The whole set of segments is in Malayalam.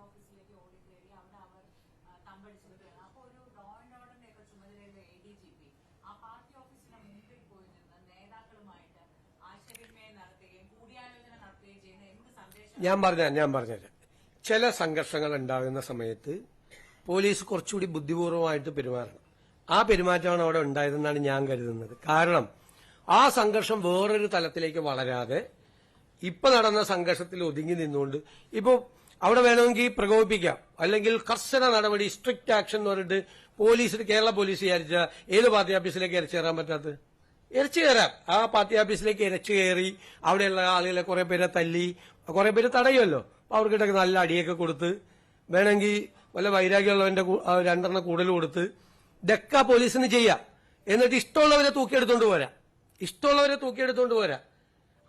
ഓഫീസിലേക്ക് ഓടി കയറി അവിടെ അവർ തമ്പടിച്ചിരിക്കുകയാണ്. അപ്പോൾ ഒരു ലോ ആൻഡ് ഓർഡറിന്റെ ഒക്കെ ചുമതലയുള്ള ADGP ആ പാർട്ടി ഓഫീസിന് മുമ്പിൽ പോയി നിന്ന് നേതാക്കളുമായിട്ട് ആശയവിനിമയം നടത്തുകയും കൂടിയാലോചന നടത്തുകയും ചെയ്യുന്ന എന്ത് സന്ദേശം? ഞാൻ പറഞ്ഞുതരാം. ചില സംഘർഷങ്ങൾ ഉണ്ടാകുന്ന സമയത്ത് പോലീസ് കുറച്ചുകൂടി ബുദ്ധിപൂർവമായിട്ട് പെരുമാറണം. ആ പെരുമാറ്റമാണ് അവിടെ ഉണ്ടായതെന്നാണ് ഞാൻ കരുതുന്നത്. കാരണം ആ സംഘർഷം വേറൊരു തലത്തിലേക്ക് വളരാതെ ഇപ്പൊ നടന്ന സംഘർഷത്തിൽ ഒതുങ്ങി നിന്നുകൊണ്ട് ഇപ്പോ അവിടെ വേണമെങ്കിൽ പ്രകോപിപ്പിക്കാം, അല്ലെങ്കിൽ കർശന നടപടി, സ്ട്രിക്റ്റ് ആക്ഷൻ എന്ന് പറഞ്ഞിട്ട് പോലീസിന്, കേരള പോലീസ് വിചാരിച്ച ഏത് പാർട്ടി ഓഫീസിലേക്ക് ഇരച്ചു കയറാൻ പറ്റാത്തത്? ഇരച്ചു കയറാം. ആ പാർട്ടി ഓഫീസിലേക്ക് ഇരച്ചു കയറി അവിടെയുള്ള ആളുകളെ കുറെ പേരെ തല്ലി, കുറെ പേര് തടയുമല്ലോ. അപ്പൊ അവർക്കിട്ടൊക്കെ നല്ല അടിയൊക്കെ കൊടുത്ത്, വേണമെങ്കിൽ വല്ല വൈരാഗ്യമുള്ളവന്റെ 2 കൂടുതൽ കൊടുത്ത് ഇതൊക്കെ പോലീസിന് ചെയ്യാം. എന്നിട്ട് ഇഷ്ടമുള്ളവരെ തൂക്കിയെടുത്തോണ്ട് പോരാ.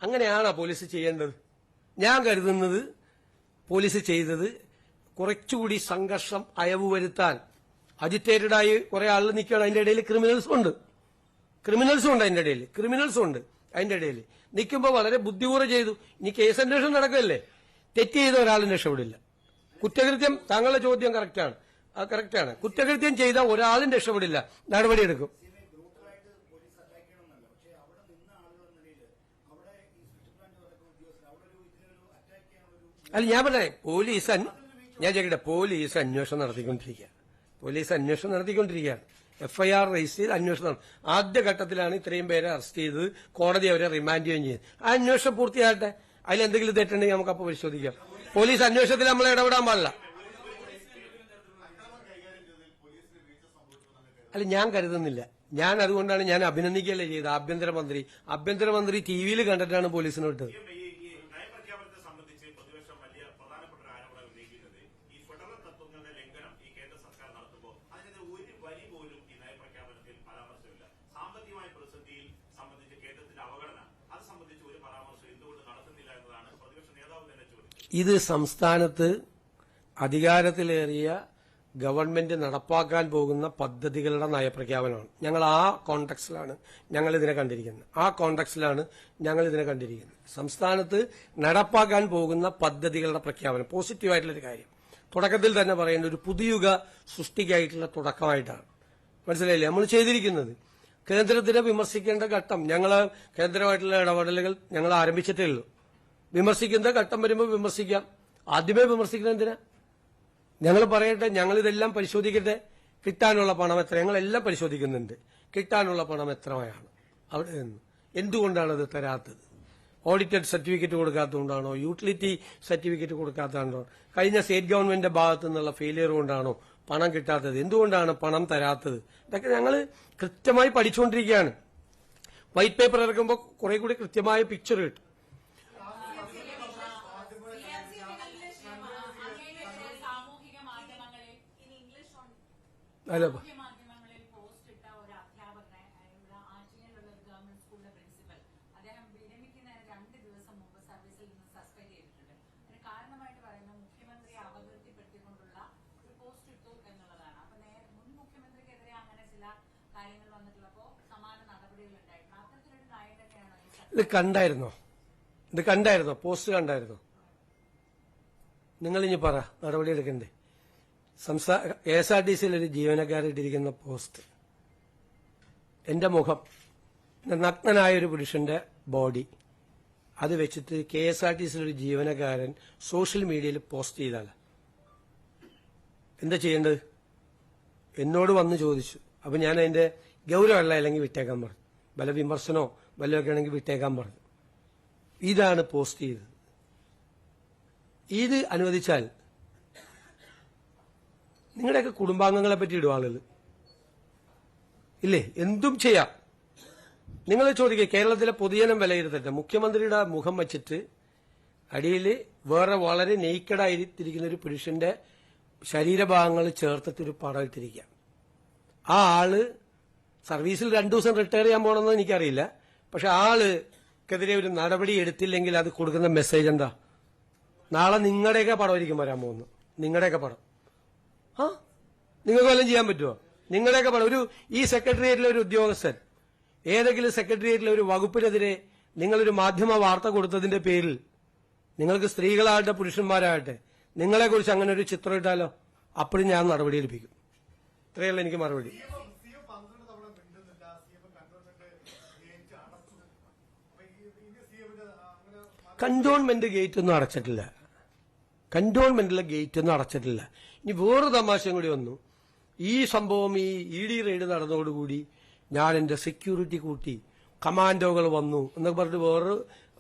അങ്ങനെയാണോ പോലീസ് ചെയ്യേണ്ടത്? ഞാൻ കരുതുന്നത് പോലീസ് ചെയ്തത് കുറച്ചുകൂടി സംഘർഷം അയവ് വരുത്താൻ അജിറ്റേറ്റഡായി കുറെ ആളുകൾ നിൽക്കുകയാണ്. അതിന്റെ ഇടയിൽ ക്രിമിനൽസും ഉണ്ട് അതിന്റെ ഇടയിൽ നിൽക്കുമ്പോൾ വളരെ ബുദ്ധിപൂർവ്വം ചെയ്തു. ഇനി കേസ് അന്വേഷണം നടക്കല്ലേ, തെറ്റ് ചെയ്ത ഒരാളും രക്ഷപ്പെടില്ല. കുറ്റകൃത്യം, താങ്കളുടെ ചോദ്യം കറക്റ്റാണ്. കുറ്റകൃത്യം ചെയ്ത ഒരാളും രക്ഷപ്പെടില്ല, നടപടിയെടുക്കും. അല്ല, ഞാൻ പറഞ്ഞേ, ഞാൻ ചോദിക്കട്ടെ, പോലീസ് അന്വേഷണം നടത്തിക്കൊണ്ടിരിക്കുകയാണ്. FIR രജിസ്റ്റർ ചെയ്ത് അന്വേഷണം. ആദ്യഘട്ടത്തിലാണ് ഇത്രയും പേരെ അറസ്റ്റ് ചെയ്ത് കോടതി അവരെ റിമാൻഡ് ചെയ്യുകയും ചെയ്തത്. ആ അന്വേഷണം പൂർത്തിയാകട്ടെ. അതിലെന്തെങ്കിലും തെറ്റുണ്ടെങ്കിൽ നമുക്ക് അപ്പോൾ പരിശോധിക്കാം. പോലീസ് അന്വേഷണത്തിൽ നമ്മൾ ഇടപെടാൻ പാടില്ല. അല്ല, ഞാൻ കരുതുന്നില്ല. ഞാൻ അതുകൊണ്ടാണ് ഞാൻ അഭിനന്ദിക്കുകയല്ലേ ചെയ്തത്. ആഭ്യന്തരമന്ത്രി TV-യിൽ കണ്ടിട്ടാണ് പോലീസിനെ വിട്ടത്. ഇത് സംസ്ഥാനത്ത് അധികാരത്തിലേറിയ ഗവൺമെന്റ് നടപ്പാക്കാൻ പോകുന്ന പദ്ധതികളുടെ നയപ്രഖ്യാപനമാണ്. ഞങ്ങൾ ആ കോണ്ടെക്സ്റ്റിലാണ് ഇതിനെ കണ്ടിരിക്കുന്നത്. സംസ്ഥാനത്ത് നടപ്പാക്കാൻ പോകുന്ന പദ്ധതികളുടെ പ്രഖ്യാപനം പോസിറ്റീവായിട്ടുള്ളൊരു കാര്യം. തുടക്കത്തിൽ തന്നെ പറയേണ്ട ഒരു പുതുയുഗ സൃഷ്ടിക്കായിട്ടുള്ള തുടക്കമായിട്ടാണ്. മനസ്സിലായില്ലേ നമ്മൾ ചെയ്തിരിക്കുന്നത്? കേന്ദ്രത്തിനെ വിമർശിക്കേണ്ട ഘട്ടം, കേന്ദ്രമായിട്ടുള്ള ഇടപെടലുകൾ ഞങ്ങൾ ആരംഭിച്ചിട്ടേ ഉള്ളൂ. വിമർശിക്കുന്ന ഘട്ടം വരുമ്പോൾ വിമർശിക്കാം. ആദ്യമേ വിമർശിക്കണം എന്തിനാ? ഞങ്ങൾ പറയട്ടെ, ഞങ്ങളിതെല്ലാം പരിശോധിക്കട്ടെ. കിട്ടാനുള്ള പണം എത്ര? ഞങ്ങളെല്ലാം പരിശോധിക്കുന്നുണ്ട്. കിട്ടാനുള്ള പണം എത്രയാണ് അവിടെ നിന്ന്? എന്തുകൊണ്ടാണ് അത് തരാത്തത്? ഓഡിറ്റഡ് സർട്ടിഫിക്കറ്റ് കൊടുക്കാത്തതുകൊണ്ടാണോ? യൂട്ടിലിറ്റി സർട്ടിഫിക്കറ്റ് കൊടുക്കാത്തതാണോ? കഴിഞ്ഞ സ്റ്റേറ്റ് ഗവൺമെന്റിന്റെ ഭാഗത്തു നിന്നുള്ള ഫെയിലിയർ കൊണ്ടാണോ പണം കിട്ടാത്തത്? എന്തുകൊണ്ടാണ് പണം തരാത്തത്? ഇതൊക്കെ ഞങ്ങൾ കൃത്യമായി പഠിച്ചുകൊണ്ടിരിക്കുകയാണ്. വൈറ്റ് പേപ്പർ ഇറക്കുമ്പോൾ കുറെ കൂടി കൃത്യമായ പിക്ചർ കിട്ടും. അല്ല, മാധ്യമങ്ങളിൽ പോസ്റ്റ് ഇട്ട ഒരു അധ്യാപകനെ ആറ്റിങ്ങലുള്ള ഗവൺമെന്റ് സ്കൂളിലെ പ്രിൻസിപ്പൽ അദ്ദേഹം വിരമിക്കുന്നതിന് 2 ദിവസം മുമ്പ് സർവീസിൽ നിന്ന് സസ്പെൻഡ് ചെയ്തിട്ടുണ്ട്. അതിന് കാരണമായിട്ട് പറയുന്നത് മുഖ്യമന്ത്രിയെ അപകീർത്തിപ്പെടുത്തിക്കൊണ്ടുള്ള ഒരു പോസ്റ്റ് ഇട്ടു എന്നുള്ളതാണ്. അപ്പൊ മുൻ മുഖ്യമന്ത്രിക്കെതിരെ അങ്ങനെ ചില കാര്യങ്ങൾ വന്നിട്ടുള്ളപ്പോൾ സമാന നടപടികൾ ഉണ്ടായിട്ടുണ്ട്. അത്തരത്തിലൊരു നയം തന്നെയാണോ ഇത് കണ്ടായിരുന്നോ? പോസ്റ്റ് കണ്ടായിരുന്നോ? നിങ്ങൾ ഇനി പറ, നടപടി എടുക്കണ്ടേ? KSRTC ഒരു ജീവനക്കാരിട്ടിരിക്കുന്ന പോസ്റ്റ്, എന്റെ മുഖം, നഗ്നനായൊരു പുരുഷന്റെ ബോഡി, അത് വെച്ചിട്ട് KSRTC ഒരു ജീവനക്കാരൻ സോഷ്യൽ മീഡിയയിൽ പോസ്റ്റ് ചെയ്താൽ എന്താ ചെയ്യേണ്ടത്? എന്നോട് വന്ന് ചോദിച്ചു. അപ്പൊ ഞാൻ അതിന്റെ ഗൗരവമല്ല, അല്ലെങ്കിൽ വിട്ടേക്കാൻ പറഞ്ഞു. വല്ല വിമർശനമോ വല്ലതൊക്കെ ആണെങ്കിൽ വിട്ടേക്കാൻ പറഞ്ഞു. ഇതാണ് പോസ്റ്റ് ചെയ്തത്. ഇത് അനുവദിച്ചാൽ നിങ്ങളുടെയൊക്കെ കുടുംബാംഗങ്ങളെ പറ്റി ഇടും ആളുകൾ ഇല്ലേ? എന്തും ചെയ്യാം. നിങ്ങൾ ചോദിക്കുക, കേരളത്തിലെ പൊതുജനം വിലയിരുത്തട്ടെ. മുഖ്യമന്ത്രിയുടെ മുഖം വച്ചിട്ട് അടിയിൽ വേറെ വളരെ നെയ്ക്കഡായിരിക്കുന്ന ഒരു പുരുഷന്റെ ശരീരഭാഗങ്ങൾ ചേർത്തിട്ടൊരു പടം ഇട്ടിരിക്കുക. ആ ആള് സർവീസിൽ 2 ദിവസം റിട്ടയർ ചെയ്യാൻ പോകണമെന്ന് എനിക്കറിയില്ല. പക്ഷെ ആൾക്കെതിരെ ഒരു നടപടി എടുത്തില്ലെങ്കിൽ അത് കൊടുക്കുന്ന മെസ്സേജ് എന്താ? നാളെ നിങ്ങളുടെയൊക്കെ പടമായിരിക്കും വരാൻ പോകുന്നു. നിങ്ങളുടെയൊക്കെ പടം. നിങ്ങൾക്ക് വല്ലതും ചെയ്യാൻ പറ്റുമോ? നിങ്ങളുടെയൊക്കെ പടം. ഈ സെക്രട്ടേറിയറ്റിലെ ഒരു ഉദ്യോഗസ്ഥൻ ഏതെങ്കിലും സെക്രട്ടേറിയറ്റിലെ ഒരു വകുപ്പിനെതിരെ നിങ്ങളൊരു മാധ്യമ വാർത്ത കൊടുത്തതിന്റെ പേരിൽ നിങ്ങൾക്ക് സ്ത്രീകളാകട്ടെ പുരുഷന്മാരാകട്ടെ നിങ്ങളെക്കുറിച്ച് അങ്ങനെ ഒരു ചിത്രം ഇട്ടാലോ, അപ്പോഴും ഞാൻ നടപടിയെടുപ്പിക്കും. ഇത്രയല്ല എനിക്ക് മറുപടി. കന്റോൺമെന്റ് ഗേറ്റ് ഒന്നും അടച്ചിട്ടില്ല. കന്റോൺമെന്റിലെ ഗേറ്റ് ഒന്നും അടച്ചിട്ടില്ല. ഇനി വേറൊരു തമാശയും കൂടി വന്നു. ഈ സംഭവം ഈ ED റെയ്ഡ് നടന്നതോടുകൂടി ഞാൻ എന്റെ സെക്യൂരിറ്റി കൂട്ടി, കമാൻഡോകൾ വന്നു എന്നൊക്കെ പറഞ്ഞിട്ട് വേറൊരു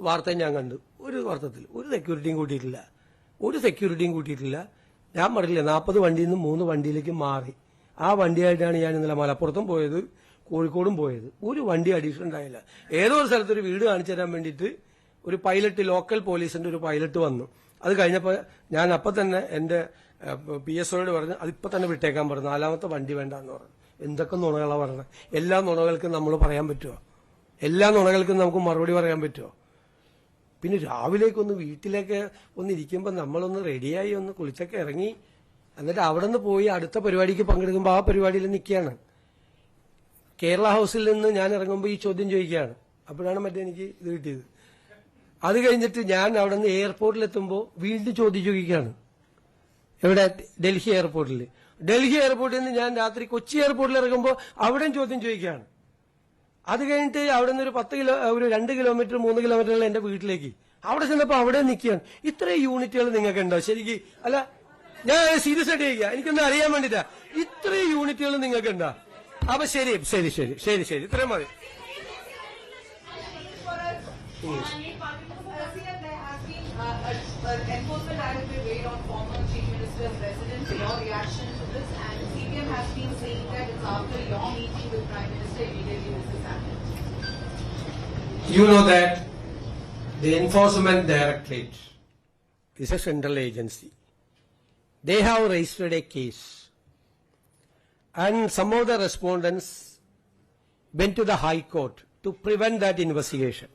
വാർത്തയും ഞാൻ കണ്ടു. ഒരു വാർത്തത്തിൽ ഒരു സെക്യൂരിറ്റിയും കൂട്ടിയിട്ടില്ല. ഞാൻ പറഞ്ഞില്ല, 40 വണ്ടിയിൽ നിന്ന് 3 വണ്ടിയിലേക്ക് മാറി. ആ വണ്ടിയായിട്ടാണ് ഞാൻ ഇന്നലെ മലപ്പുറത്തും പോയത്, കോഴിക്കോടും പോയത്. ഒരു വണ്ടി അഡീഷണൽ ഉണ്ടായില്ല. ഏതോ ഒരു സ്ഥലത്തൊരു വീട് കാണിച്ചു തരാൻ വേണ്ടിയിട്ട് ഒരു പൈലറ്റ്, ലോക്കൽ പോലീസിന്റെ ഒരു പൈലറ്റ് വന്നു. അത് കഴിഞ്ഞപ്പോൾ ഞാൻ അപ്പം തന്നെ എന്റെ PSOയോട് പറഞ്ഞു, അതിപ്പോ തന്നെ വിട്ടേക്കാൻ പറഞ്ഞു, 4ാമത്തെ വണ്ടി വേണ്ടെന്ന് പറഞ്ഞു. എന്തൊക്കെ നുണകളാണ് പറഞ്ഞത്. എല്ലാ നുണകൾക്കും നമ്മൾ പറയാൻ പറ്റുമോ? എല്ലാ നുണകൾക്കും നമുക്ക് മറുപടി പറയാൻ പറ്റുമോ? പിന്നെ രാവിലേക്കൊന്ന് വീട്ടിലേക്ക് ഒന്ന് ഇരിക്കുമ്പോൾ നമ്മളൊന്ന് റെഡിയായി ഒന്ന് കുളിച്ചൊക്കെ ഇറങ്ങി, എന്നിട്ട് അവിടെ നിന്ന് പോയി അടുത്ത പരിപാടിക്ക് പങ്കെടുക്കുമ്പോൾ ആ പരിപാടിയിൽ നിൽക്കുകയാണ്. കേരള ഹൗസിൽ നിന്ന് ഞാൻ ഇറങ്ങുമ്പോൾ ഈ ചോദ്യം ചോദിക്കുകയാണ്. അപ്പോഴാണ് മറ്റേ എനിക്ക് ഇത് കിട്ടിയത്. അത് കഴിഞ്ഞിട്ട് ഞാൻ അവിടെ നിന്ന് എയർപോർട്ടിലെത്തുമ്പോൾ വീണ്ടും ചോദ്യം ചോദിക്കുകയാണ്. എവിടെ? ഡൽഹി എയർപോർട്ടിൽ നിന്ന് ഞാൻ രാത്രി കൊച്ചി എയർപോർട്ടിൽ ഇറങ്ങുമ്പോൾ അവിടെയും ചോദ്യം ചോദിക്കുകയാണ്. അത് കഴിഞ്ഞിട്ട് അവിടെ നിന്ന് ഒരു 2 കിലോമീറ്റർ 3 കിലോമീറ്ററുകൾ എന്റെ വീട്ടിലേക്ക്. അവിടെ ചെന്നപ്പോൾ അവിടെ നിൽക്കുകയാണ്. ഇത്രയും യൂണിറ്റുകൾ നിങ്ങൾക്ക് ഉണ്ടോ? ശരിക്കും അല്ല, ഞാൻ സീരിയസ് ആയിട്ട് ചോദിക്കുക, എനിക്കൊന്നും അറിയാൻ വേണ്ടിട്ടാ. ഇത്രയും യൂണിറ്റുകൾ നിങ്ങൾക്ക് ഉണ്ടോ? അപ്പൊ ശരി, ഇത്രയും മതി. Enforcement directive raid on former Chief Minister's residence. Your reaction to this? And CBM has been saying that it's after your meeting with Prime Minister immediately this is happening. You know that the Enforcement Directorate is a central agency. They have registered a case, and some of the respondents went to the High Court to prevent that investigation.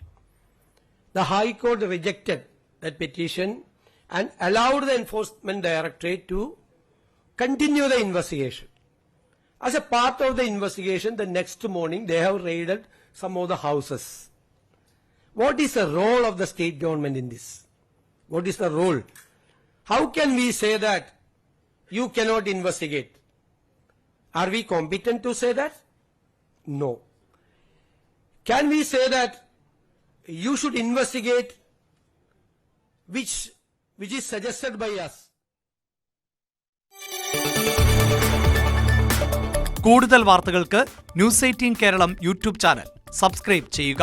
The High Court rejected that petition and allowed the Enforcement Directorate to continue the investigation. As a part of the investigation, the next morning they have raided some of the houses. What is the role of the state government in this? What is the role? How can we say that you cannot investigate? Are we competent to say that? No. Can we say that you should investigate which is suggested by us? കൂടുതൽ വാർത്തകൾക്ക് News 18 Keralam YouTube channel subscribe ചെയ്യുക.